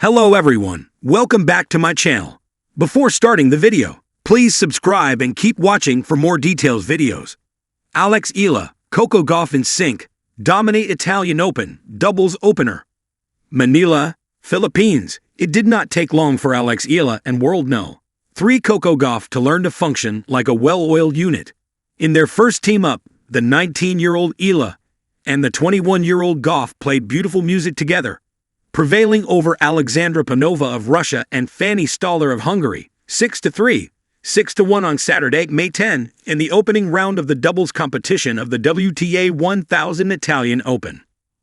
Hello everyone, welcome back to my channel. Before starting the video, please subscribe and keep watching for more details videos. Alex Eala, Coco Gauff in sync, dominate Italian Open, doubles opener. Manila, Philippines. It did not take long for Alex Eala and World No. 3 Coco Gauff to learn to function like a well-oiled unit. In their first team up, the 19-year-old Eala and the 21-year-old Gauff played beautiful music together, prevailing over Alexandra Panova of Russia and Fanny Stollar of Hungary, 6-3, 6-1 on Saturday, May 10, in the opening round of the doubles competition of the WTA 1000 Italian Open.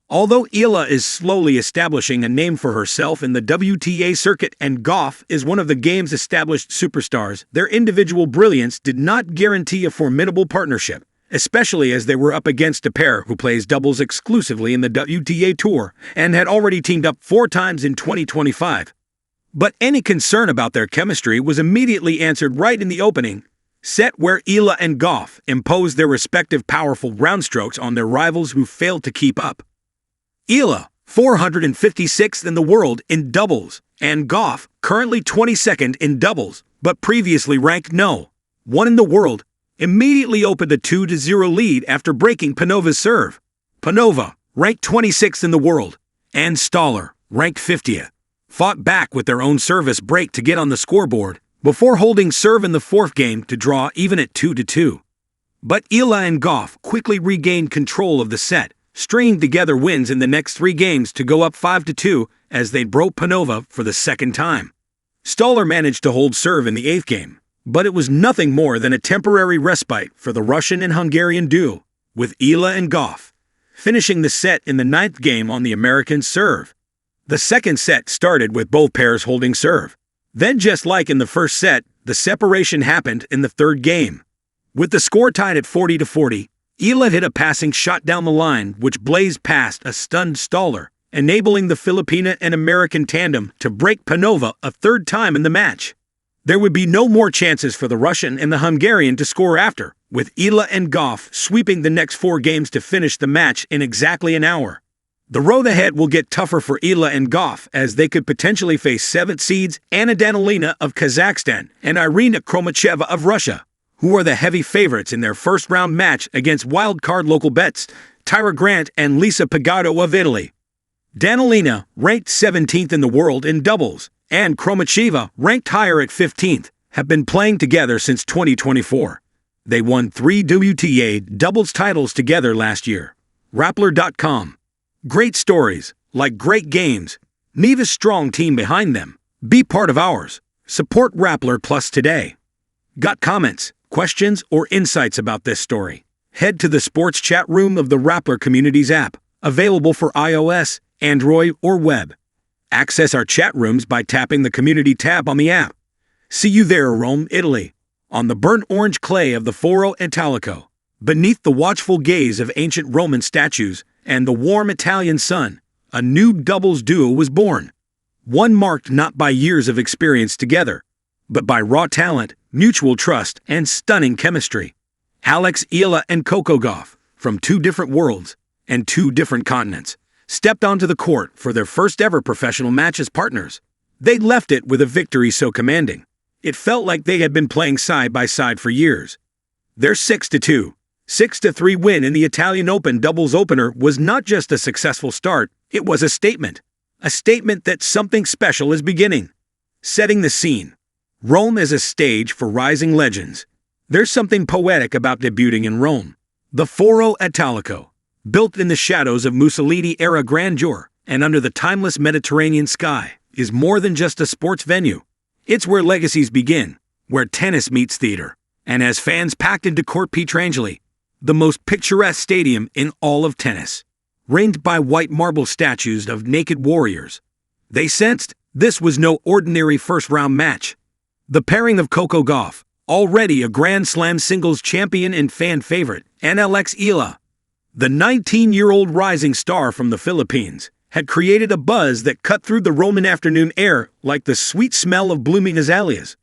Although Eala is slowly establishing a name for herself in the WTA circuit and Gauff is one of the game's established superstars, their individual brilliance did not guarantee a formidable partnership, especially as they were up against a pair who plays doubles exclusively in the WTA Tour and had already teamed up 4 times in 2025. But any concern about their chemistry was immediately answered right in the opening set, where Eala and Gauff imposed their respective powerful round strokes on their rivals who failed to keep up. Eala, 456th in the world in doubles, and Gauff, currently 22nd in doubles, but previously ranked No. 1 in the world, immediately opened a 2-0 lead after breaking Panova's serve. Panova, ranked 26th in the world, and Stollar, ranked 50th, fought back with their own service break to get on the scoreboard, before holding serve in the 4th game to draw even at 2-2. But Eala and Gauff quickly regained control of the set, stringing together wins in the next 3 games to go up 5-2 as they broke Panova for the second time. Stollar managed to hold serve in the 8th game, but it was nothing more than a temporary respite for the Russian and Hungarian duo, with Eala and Gauff finishing the set in the 9th game on the American serve. The second set started with both pairs holding serve. Then, just like in the first set, the separation happened in the 3rd game. With the score tied at 40-40, Eala hit a passing shot down the line which blazed past a stunned Stollar, enabling the Filipina and American tandem to break Panova a 3rd time in the match. There would be no more chances for the Russian and the Hungarian to score after, with Eala and Gauff sweeping the next 4 games to finish the match in exactly an hour. The road ahead will get tougher for Eala and Gauff as they could potentially face 7th seeds Anna Danilina of Kazakhstan and Irina Kromacheva of Russia, who are the heavy favorites in their first-round match against wildcard local bets Tyra Grant and Lisa Pagotto of Italy. Danilina, ranked 17th in the world in doubles, and Kromacheva, ranked higher at 15th, have been playing together since 2024. They won 3 WTA doubles titles together last year. Rappler.com. Great stories, like great games. Neva's strong team behind them. Be part of ours. Support Rappler Plus today. Got comments, questions, or insights about this story? Head to the sports chat room of the Rappler Communities app, available for iOS, Android, or web. Access our chat rooms by tapping the Community tab on the app. See you there, Rome, Italy, on the burnt orange clay of the Foro Italico, beneath the watchful gaze of ancient Roman statues and the warm Italian sun. A new doubles duo was born, one marked not by years of experience together, but by raw talent, mutual trust, and stunning chemistry. Alex Eala and Coco Gauff, from 2 different worlds and 2 different continents, stepped onto the court for their first ever professional match as partners. They left it with a victory so commanding, it felt like they had been playing side by side for years. Their 6-2, 6-3 win in the Italian Open doubles opener was not just a successful start, it was a statement. A statement that something special is beginning. Setting the scene. Rome is a stage for rising legends. There's something poetic about debuting in Rome. The Foro Italico, built in the shadows of Mussolini-era grandeur and under the timeless Mediterranean sky, is more than just a sports venue. It's where legacies begin, where tennis meets theater, and has fans packed into Court Pietrangeli, the most picturesque stadium in all of tennis, ringed by white marble statues of naked warriors. They sensed this was no ordinary first-round match. The pairing of Coco Gauff, already a Grand Slam singles champion and fan favorite, and Alex Eala, the 19-year-old rising star from the Philippines, had created a buzz that cut through the Roman afternoon air like the sweet smell of blooming azaleas.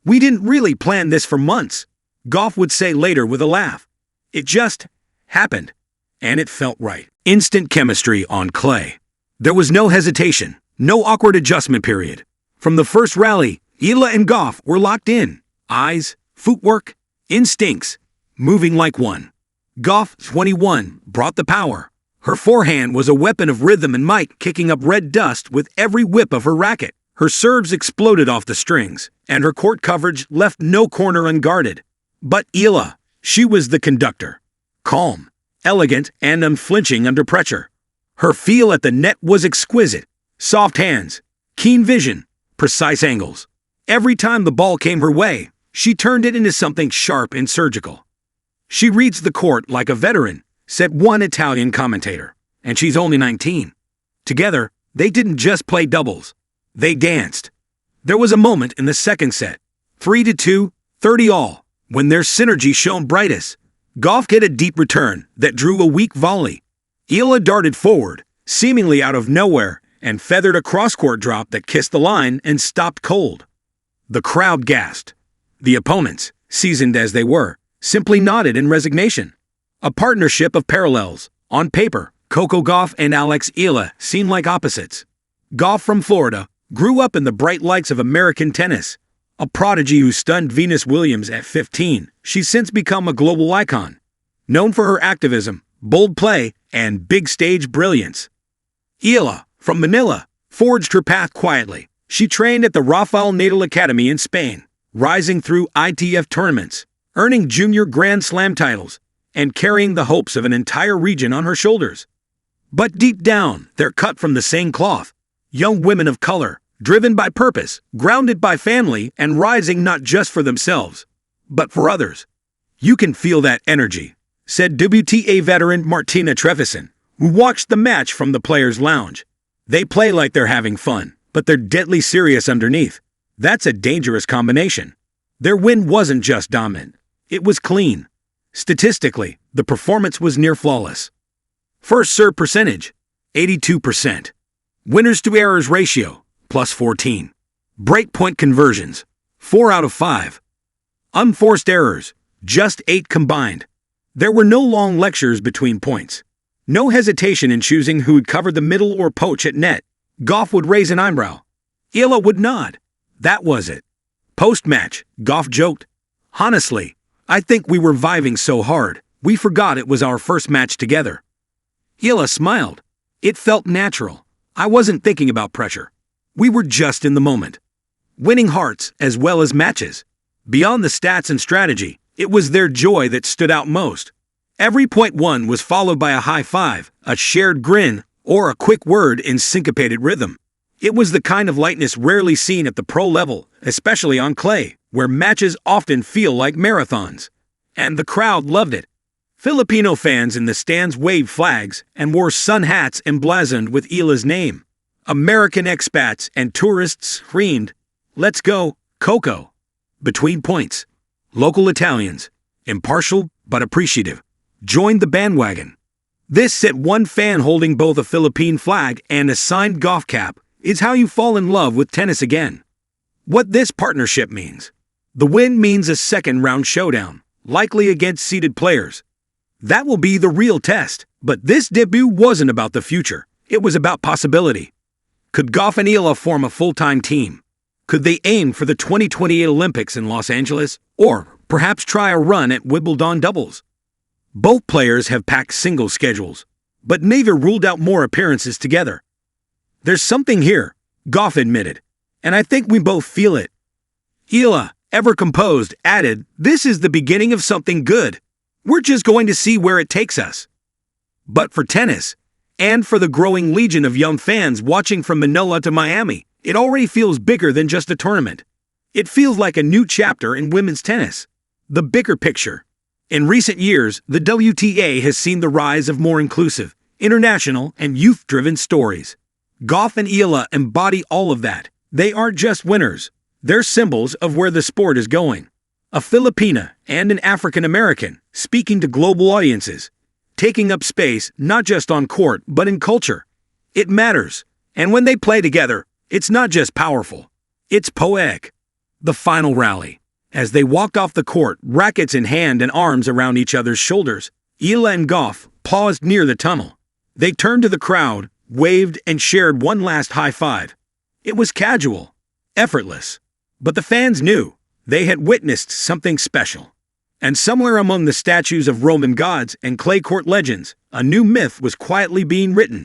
"We didn't really plan this for months," Gauff would say later with a laugh. "It just happened, and it felt right." Instant chemistry on clay. There was no hesitation, No awkward adjustment period. From the first rally, Eala and Gauff were locked in. Eyes, footwork, instincts, moving like one. Gauff, 21, brought the power. Her forehand was a weapon of rhythm and might, kicking up red dust with every whip of her racket. Her serves exploded off the strings, and her court coverage left no corner unguarded. But Eala, she was the conductor. Calm, elegant, and unflinching under pressure. Her feel at the net was exquisite. Soft hands, keen vision, precise angles. Every time the ball came her way, she turned it into something sharp and surgical. "She reads the court like a veteran," said one Italian commentator, "and she's only 19. Together, they didn't just play doubles. They danced. There was a moment in the second set, 3-2, 30 all, when their synergy shone brightest. Gauff hit a deep return that drew a weak volley. Eala darted forward, seemingly out of nowhere, and feathered a cross-court drop that kissed the line and stopped cold. The crowd gasped. The opponents, seasoned as they were, simply nodded in resignation. A partnership of parallels. On paper, Coco Gauff and Alex Eala seemed like opposites. Gauff, from Florida, grew up in the bright lights of American tennis. A prodigy who stunned Venus Williams at 15, she's since become a global icon. Known for her activism, bold play, and big stage brilliance. Eala, from Manila, forged her path quietly. She trained at the Rafael Nadal Academy in Spain, rising through ITF tournaments, earning junior Grand Slam titles, and carrying the hopes of an entire region on her shoulders. But deep down, they're cut from the same cloth. Young women of color, driven by purpose, grounded by family, and rising not just for themselves, but for others. "You can feel that energy," said WTA veteran Martina Trevisan, who watched the match from the players' lounge. "They play like they're having fun, but they're deadly serious underneath. That's a dangerous combination." Their win wasn't just dominant. It was clean. Statistically, the performance was near flawless. First serve percentage, 82%. Winners to errors ratio, +14. Breakpoint conversions, 4 out of 5. Unforced errors, just 8 combined. There were no long lectures between points. No hesitation in choosing who would cover the middle or poach at net. Gauff would raise an eyebrow. Eala would nod. That was it. Post-match, Gauff joked, "Honestly, I think we were vibing so hard, we forgot it was our first match together." Eala smiled. "It felt natural. I wasn't thinking about pressure. We were just in the moment. Winning hearts as well as matches. Beyond the stats and strategy, it was their joy that stood out most. Every point won was followed by a high five, a shared grin, or a quick word in syncopated rhythm. It was the kind of lightness rarely seen at the pro level, especially on clay, where matches often feel like marathons. And the crowd loved it. Filipino fans in the stands waved flags and wore sun hats emblazoned with Eala's name. American expats and tourists screamed, "Let's go, Coco!" Between points, local Italians, impartial but appreciative, joined the bandwagon. This set one fan holding both a Philippine flag and a signed golf cap. Is how you fall in love with tennis again. What this partnership means. The win means a second-round showdown, likely against seeded players. That will be the real test, but this debut wasn't about the future. It was about possibility. Could Gauff and Eala form a full-time team? Could they aim for the 2028 Olympics in Los Angeles, or perhaps try a run at Wimbledon doubles? Both players have packed single schedules, but neither ruled out more appearances together. "There's something here," Gauff admitted, "and I think we both feel it." Eala, ever composed, added, "This is the beginning of something good. We're just going to see where it takes us." But for tennis, and for the growing legion of young fans watching from Manila to Miami, it already feels bigger than just a tournament. It feels like a new chapter in women's tennis. The bigger picture. In recent years, the WTA has seen the rise of more inclusive, international, and youth-driven stories. Gauff and Eala embody all of that. They aren't just winners. They're symbols of where the sport is going. A Filipina and an African American speaking to global audiences, taking up space not just on court but in culture. It matters. And when they play together, it's not just powerful. It's poetic. The final rally. As they walked off the court, rackets in hand and arms around each other's shoulders, Eala and Gauff paused near the tunnel. They turned to the crowd, waved, and shared one last high five. It was casual, effortless. But the fans knew they had witnessed something special. And somewhere among the statues of Roman gods and clay court legends, a new myth was quietly being written.